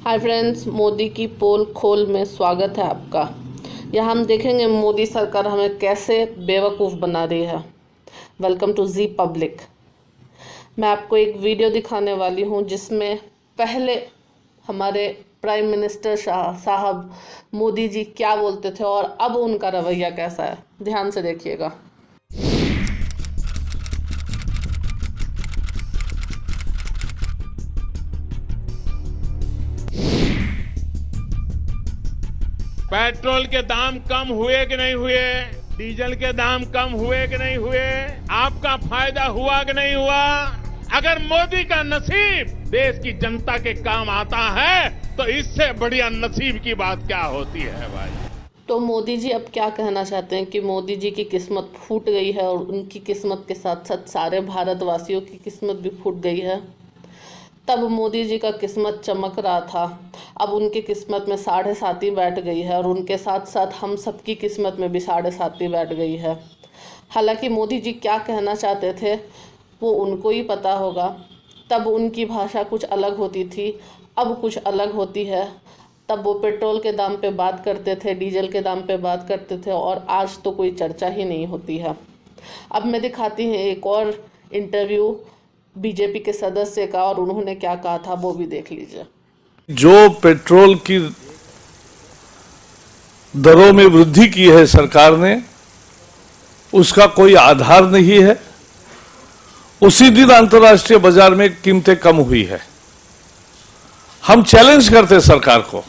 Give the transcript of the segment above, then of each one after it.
Hi friends, Modi की पोल खोल में स्वागत है आपका। यहाँ हम देखेंगे मोदी सरकार हमें कैसे बेवकूफ़ बना रही है। Welcome to Zee public. मैं आपको एक वीडियो दिखाने वाली हूँ जिसमें पहले हमारे प्राइम मिनिस्टर साहब मोदी जी क्या बोलते थे और अब उनका रवैया कैसा है। ध्यान से देखिएगा। पेट्रोल के दाम कम हुए कि नहीं हुए, डीजल के दाम कम हुए कि नहीं हुए, आपका फायदा हुआ कि नहीं हुआ। अगर मोदी का नसीब देश की जनता के काम आता है तो इससे बढ़िया नसीब की बात क्या होती है भाई। तो मोदी जी अब क्या कहना चाहते हैं कि मोदी जी की किस्मत फूट गई है और उनकी किस्मत के साथ साथ सारे भारतवासियों की किस्मत भी फूट गई है। तब मोदी जी का किस्मत चमक रहा था, अब उनकी किस्मत में 7.5 बैठ गई है और उनके साथ साथ हम सबकी किस्मत में भी 7.5 बैठ गई है। हालांकि मोदी जी क्या कहना चाहते थे वो उनको ही पता होगा। तब उनकी भाषा कुछ अलग होती थी, अब कुछ अलग होती है। तब वो पेट्रोल के दाम पे बात करते थे, डीजल के दाम पे बात करते थे और आज तो कोई चर्चा ही नहीं होती है। अब मैं दिखाती हूँ एक और इंटरव्यू बीजेपी के सदस्य का और उन्होंने क्या कहा था वो भी देख लीजिए। जो पेट्रोल की दरों में वृद्धि की है सरकार ने, उसका कोई आधार नहीं है। उसी दिन अंतर्राष्ट्रीय बाजार में कीमतें कम हुई है। हम चैलेंज करते सरकार को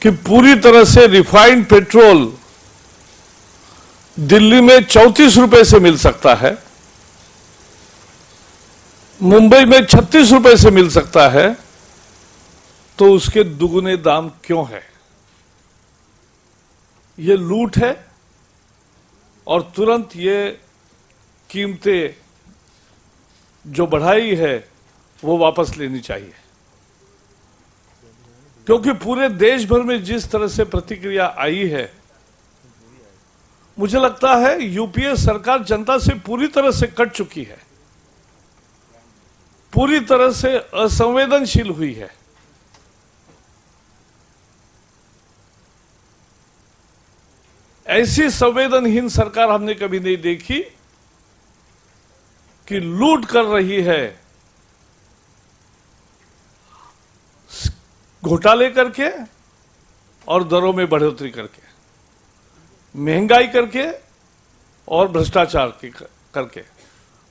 कि पूरी तरह से रिफाइंड पेट्रोल दिल्ली में 34 रुपए से मिल सकता है, मुंबई में 36 रुपए से मिल सकता है, तो उसके दुगुने दाम क्यों है? ये लूट है और तुरंत ये कीमतें जो बढ़ाई है वो वापस लेनी चाहिए, क्योंकि पूरे देश भर में जिस तरह से प्रतिक्रिया आई है, मुझे लगता है यूपीए सरकार जनता से पूरी तरह से कट चुकी है, पूरी तरह से असंवेदनशील हुई है। ऐसी संवेदनहीन सरकार हमने कभी नहीं देखी कि लूट कर रही है, घोटाले करके और दरों में बढ़ोतरी करके, महंगाई करके और भ्रष्टाचार करके।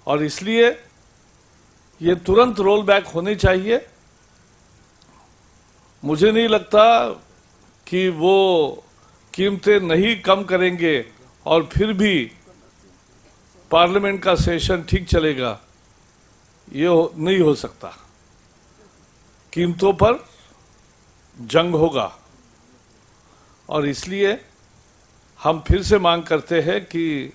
और इसलिए ये तुरंत रोल बैक होने चाहिए। मुझे नहीं लगता कि वो कीमतें नहीं कम करेंगे और फिर भी पार्लियामेंट का सेशन ठीक चलेगा। ये नहीं हो सकता। कीमतों पर जंग होगा और इसलिए हम फिर से मांग करते हैं कि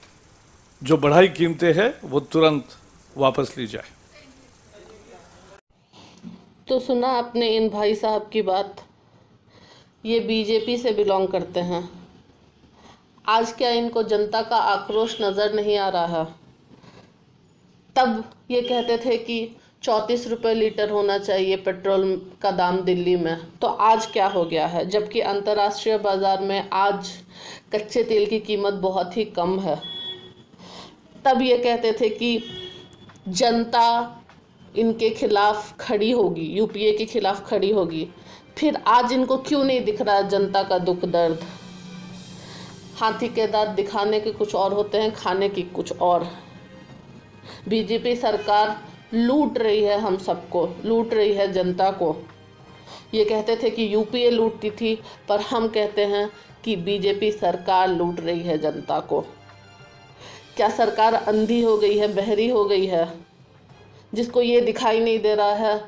जो बढ़ाई कीमतें हैं वो तुरंत वापस ली जाए। तो सुना आपने इन भाई साहब की बात। ये बीजेपी से बिलोंग करते हैं। आज क्या इनको जनता का आक्रोश नज़र नहीं आ रहा? तब ये कहते थे कि 34 रुपये लीटर होना चाहिए पेट्रोल का दाम दिल्ली में, तो आज क्या हो गया है? जबकि अंतर्राष्ट्रीय बाज़ार में आज कच्चे तेल की कीमत बहुत ही कम है। तब ये कहते थे कि जनता इनके खिलाफ खड़ी होगी, यूपीए के खिलाफ खड़ी होगी। फिर आज इनको क्यों नहीं दिख रहा जनता का दुख दर्द? हाथी के दांत दिखाने के कुछ और होते हैं, खाने की कुछ और। बीजेपी सरकार लूट रही है, हम सबको लूट रही है, जनता को। ये कहते थे कि यूपीए लूटती थी, पर हम कहते हैं कि बीजेपी सरकार लूट रही है जनता को। क्या सरकार अंधी हो गई है, बहरी हो गई है, जिसको ये दिखाई नहीं दे रहा है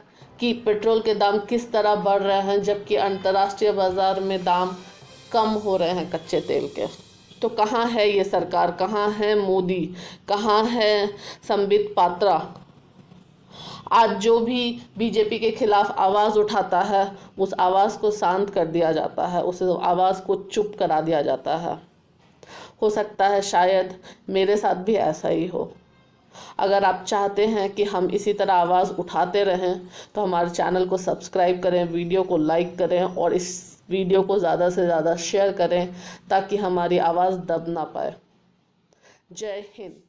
कि पेट्रोल के दाम किस तरह बढ़ रहे हैं जबकि अंतर्राष्ट्रीय बाज़ार में दाम कम हो रहे हैं कच्चे तेल के? तो कहाँ है ये सरकार? कहाँ है मोदी? कहाँ है संबित पात्रा? आज जो भी बीजेपी के खिलाफ आवाज़ उठाता है उस आवाज़ को शांत कर दिया जाता है, उस आवाज़ को चुप करा दिया जाता है। हो सकता है शायद मेरे साथ भी ऐसा ही हो। अगर आप चाहते हैं कि हम इसी तरह आवाज़ उठाते रहें तो हमारे चैनल को सब्सक्राइब करें, वीडियो को लाइक करें और इस वीडियो को ज़्यादा से ज़्यादा शेयर करें ताकि हमारी आवाज़ दब ना पाए। जय हिंद।